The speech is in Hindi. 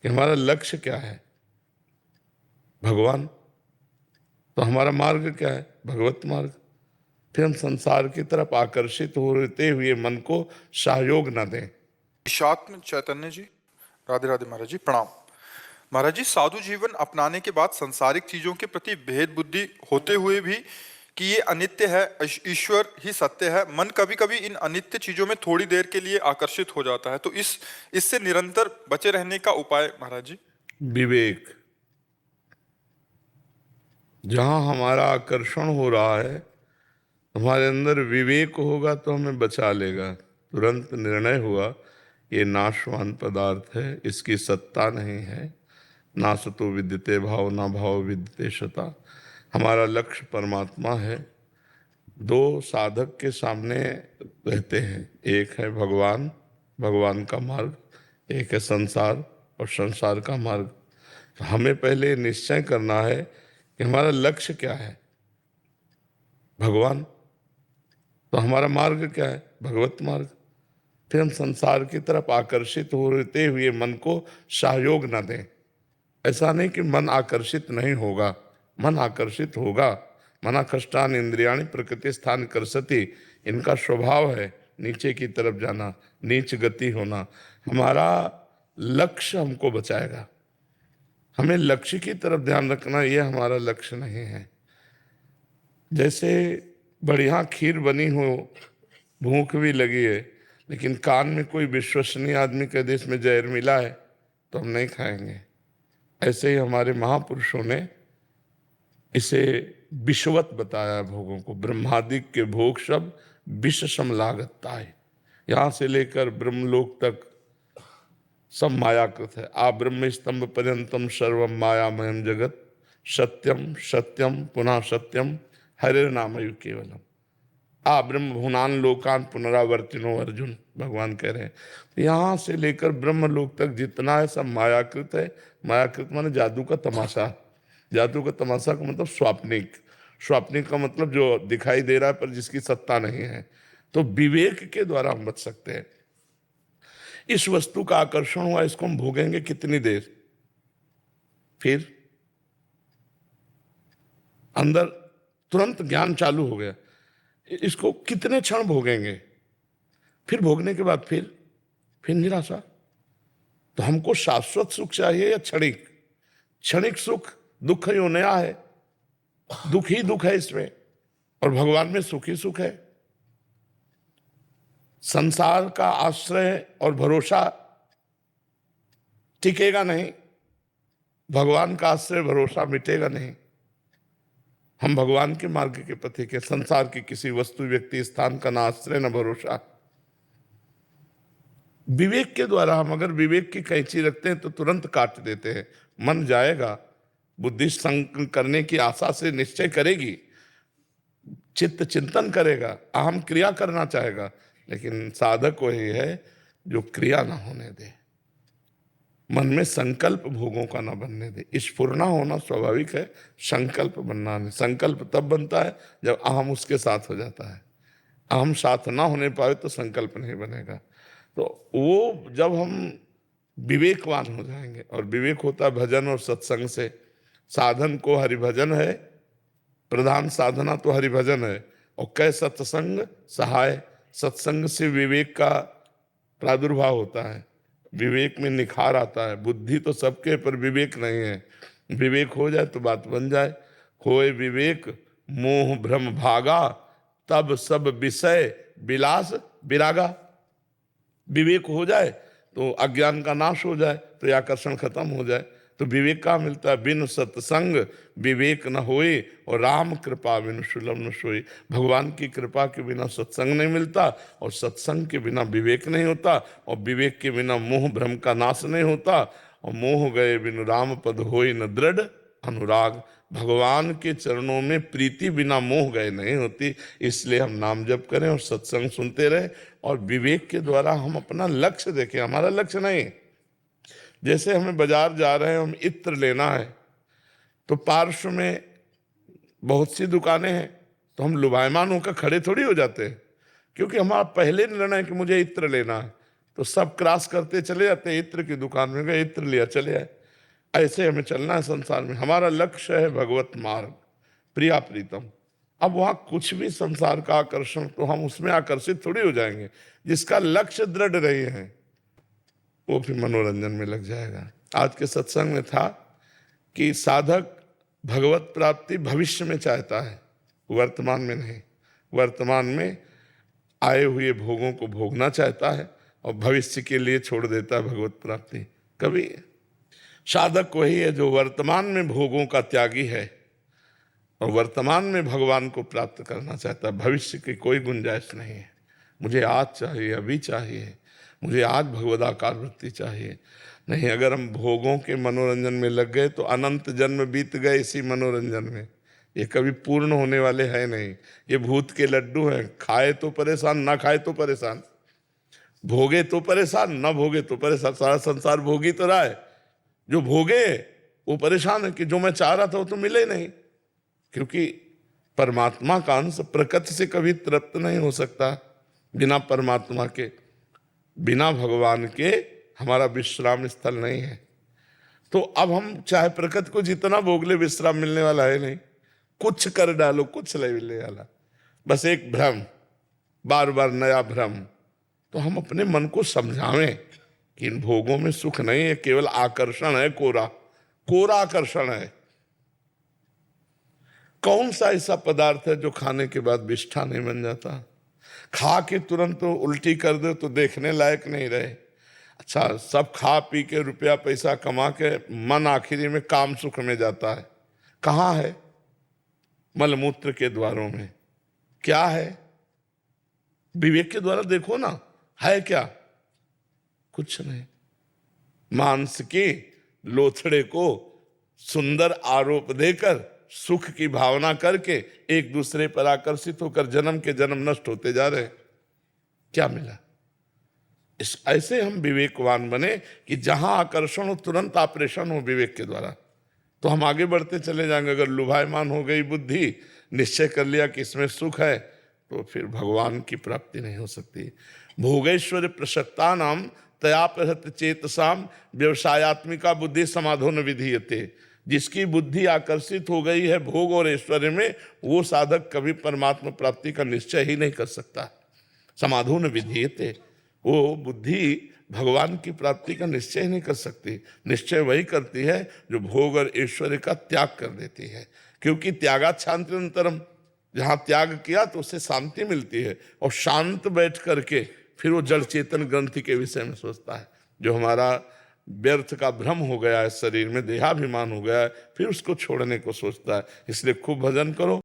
कि हमारा लक्ष्य क्या है, भगवान। तो हमारा मार्ग क्या है, भगवत मार्ग। फिर हम संसार की तरफ आकर्षित होते हुए मन को सहयोग न दें। ईशात्म चैतन्य जी, राधे राधे महाराज जी, प्रणाम। महाराज जी, साधु जीवन अपनाने के बाद सांसारिक चीजों के प्रति भेद बुद्धि होते हुए भी कि ये अनित्य है, ईश्वर ही सत्य है, मन कभी कभी इन अनित्य चीजों में थोड़ी देर के लिए आकर्षित हो जाता है, तो इससे निरंतर बचे रहने का उपाय महाराज जी। विवेक, जहां हमारा आकर्षण हो रहा है, हमारे अंदर विवेक होगा तो हमें बचा लेगा। तुरंत निर्णय हुआ, ये नाशवान पदार्थ है, इसकी सत्ता नहीं है। नासतो विद्यते भाव, ना भाव विद्यते शता। हमारा लक्ष्य परमात्मा है। दो साधक के सामने रहते हैं, एक है भगवान, भगवान का मार्ग, एक है संसार और संसार का मार्ग। तो हमें पहले निश्चय करना है कि हमारा लक्ष्य क्या है, भगवान। तो हमारा मार्ग क्या है, भगवत मार्ग। फिर हम संसार की तरफ आकर्षित होते हुए मन को सहयोग न दें। ऐसा नहीं कि मन आकर्षित नहीं होगा, मन आकर्षित होगा। मना कष्टान इंद्रियाणी प्रकृति स्थान करसती, इनका स्वभाव है नीचे की तरफ जाना, नीच गति होना। हमारा लक्ष्य हमको बचाएगा। हमें लक्ष्य की तरफ ध्यान रखना, यह हमारा लक्ष्य नहीं है। जैसे बढ़िया खीर बनी हो, भूख भी लगी है, लेकिन कान में कोई विश्वसनीय आदमी के देश में जहर मिला है तो हम नहीं खाएंगे। ऐसे ही हमारे महापुरुषों ने इसे विषवत बताया भोगों को। ब्रह्मादिक के भोग सब विष सम लागता है। यहां से लेकर ब्रह्मलोक तक सब मायाकृत है। आ ब्रह्म स्तंभ पर्यंतम सर्वम मायामयम जगत, सत्यम सत्यम पुनः सत्यम हरे नामयु केवलम। आ ब्रह्म भुवनान लोकान पुनरावर्तिनो अर्जुन, भगवान कह रहे हैं। तो यहाँ से लेकर ब्रह्म लोक तक जितना है सब मायाकृत है। मायाकृत माने जादू का तमाशा। जादू का तमाशा का मतलब स्वाप्निक। स्वाप्निक का मतलब जो दिखाई दे रहा है पर जिसकी सत्ता नहीं है। तो विवेक के द्वारा हम बच सकते हैं। इस वस्तु का आकर्षण हुआ, इसको हम भोगेंगे कितनी देर, फिर अंदर तुरंत ज्ञान चालू हो गया, इसको कितने क्षण भोगेंगे, फिर भोगने के बाद फिर निराशा। तो हमको शाश्वत सुख चाहिए या क्षणिक? क्षणिक सुख दुख यो नया है, दुख ही दुख है इसमें, और भगवान में सुख ही सुख है। संसार का आश्रय और भरोसा टिकेगा नहीं, भगवान का आश्रय भरोसा मिटेगा नहीं। हम भगवान के मार्ग के पथिक है। संसार की किसी वस्तु व्यक्ति स्थान का ना आश्रय न भरोसा। विवेक के द्वारा हम अगर विवेक की कैंची रखते हैं तो तुरंत काट देते हैं। मन जाएगा, बुद्धि संग करने की आशा से निश्चय करेगी, चित्त चिंतन करेगा, अहम क्रिया करना चाहेगा, लेकिन साधक वही है जो क्रिया ना होने दे, मन में संकल्प भोगों का ना बनने दे। स्फुरना होना स्वाभाविक है, संकल्प बनना नहीं। संकल्प तब बनता है जब अहम उसके साथ हो जाता है। अहम साथ ना होने पाए तो संकल्प नहीं बनेगा। तो वो जब हम विवेकवान हो जाएंगे, और विवेक होता है भजन और सत्संग से। साधन को हरिभजन है, प्रधान साधना तो हरिभजन है। और कै सत्संग सहाय, सत्संग से विवेक का प्रादुर्भाव होता है, विवेक में निखार आता है। बुद्धि तो सबके, पर विवेक नहीं है। विवेक हो जाए तो बात बन जाए। होए विवेक मोह भ्रम भागा, तब सब विषय विलास विरागा। विवेक हो जाए तो अज्ञान का नाश हो जाए, तो यह आकर्षण खत्म हो जाए। तो विवेक कहाँ मिलता है? बिन सत्संग विवेक न होए, और राम कृपा बिन सुलभ न सोए। भगवान की कृपा के बिना सत्संग नहीं मिलता, और सत्संग के बिना विवेक नहीं होता, और विवेक के बिना मोह भ्रम का नाश नहीं होता, और मोह गए बिन राम पद होए न दृढ़ अनुराग। भगवान के चरणों में प्रीति बिना मोह गए नहीं होती। इसलिए हम नाम जप करें और सत्संग सुनते रहें, और विवेक के द्वारा हम अपना लक्ष्य देखें। हमारा लक्ष्य नहीं, जैसे हमें बाजार जा रहे हैं, हम इत्र लेना है, तो पार्श्व में बहुत सी दुकानें हैं, तो हम लुभायमान होकर खड़े थोड़ी हो जाते हैं, क्योंकि हमारा पहले निर्णय है कि मुझे इत्र लेना है। तो सब क्रॉस करते चले जाते, इत्र की दुकान में गए, इत्र लिया, चले आए। ऐसे हमें चलना है संसार में। हमारा लक्ष्य है भगवत मार्ग, प्रिया प्रीतम। अब वहां कुछ भी संसार का आकर्षण, तो हम उसमें आकर्षित थोड़ी हो जाएंगे। जिसका लक्ष्य दृढ़ रहे हैं वो भी मनोरंजन में लग जाएगा। आज के सत्संग में था कि साधक भगवत प्राप्ति भविष्य में चाहता है, वर्तमान में नहीं। वर्तमान में आए हुए भोगों को भोगना चाहता है और भविष्य के लिए छोड़ देता है भगवत प्राप्ति। कभी साधक वही है जो वर्तमान में भोगों का त्यागी है और वर्तमान में भगवान को प्राप्त करना चाहता है। भविष्य की कोई गुंजाइश नहीं है। मुझे आज चाहिए, अभी चाहिए, मुझे आज भगवदाकार वृत्ति चाहिए। नहीं, अगर हम भोगों के मनोरंजन में लग गए तो अनंत जन्म बीत गए इसी मनोरंजन में। ये कभी पूर्ण होने वाले हैं नहीं। ये भूत के लड्डू हैं, खाए तो परेशान, ना खाए तो परेशान, भोगे तो परेशान, ना भोगे तो परेशान। सारा संसार भोगी तो रहा है। जो भोगे वो परेशान है कि जो मैं चाह रहा था वो तो मिले नहीं। क्योंकि परमात्मा का अंश प्रकृति से कभी तृप्त नहीं हो सकता। बिना परमात्मा के, बिना भगवान के हमारा विश्राम स्थल नहीं है। तो अब हम चाहे प्रकृति को जितना भोग ले, विश्राम मिलने वाला है नहीं। कुछ कर डालो, कुछ नहीं मिलने वाला, बस एक भ्रम, बार बार नया भ्रम। तो हम अपने मन को समझावें कि इन भोगों में सुख नहीं है, केवल आकर्षण है, कोरा कोरा आकर्षण है। कौन सा ऐसा पदार्थ है जो खाने के बाद विष्ठा नहीं बन जाता? खा के तुरंत तो उल्टी कर दो तो देखने लायक नहीं रहे। अच्छा, सब खा पी के रुपया पैसा कमा के मन आखिरी में काम सुख में जाता है। कहाँ है? मलमूत्र के द्वारों में। क्या है? विवेक के द्वारा देखो ना, है क्या? कुछ नहीं। मांस के लोथड़े को सुंदर आरोप देकर सुख की भावना करके एक दूसरे पर आकर्षित होकर जन्म के जन्म नष्ट होते जा रहे। क्या मिला? इस ऐसे हम विवेकवान बने कि जहां आकर्षण हो तुरंत ऑपरेशन हो विवेक के द्वारा, तो हम आगे बढ़ते चले जाएंगे। अगर लुभायमान हो गई बुद्धि, निश्चय कर लिया कि इसमें सुख है, तो फिर भगवान की प्राप्ति नहीं हो सकती। भोगेश्वर प्रसक्ता नाम तयापहत चेतसाम व्यवसायत्मिका बुद्धि समाधो न विधीयते। जिसकी बुद्धि आकर्षित हो गई है भोग और ऐश्वर्य में, वो साधक कभी परमात्मा प्राप्ति का निश्चय ही नहीं कर सकता। समाधो न विधीयते, वो बुद्धि भगवान की प्राप्ति का निश्चय ही नहीं कर सकती। निश्चय वही करती है जो भोग और ऐश्वर्य का त्याग कर देती है। क्योंकि त्यागात् शांतिरंतरम, जहाँ त्याग किया तो उससे शांति मिलती है। और शांत बैठ करके फिर वो जड़ चेतन ग्रंथि के विषय में सोचता है। जो हमारा व्यर्थ का भ्रम हो गया है, शरीर में देहाभिमान हो गया है, फिर उसको छोड़ने को सोचता है। इसलिए खूब भजन करो।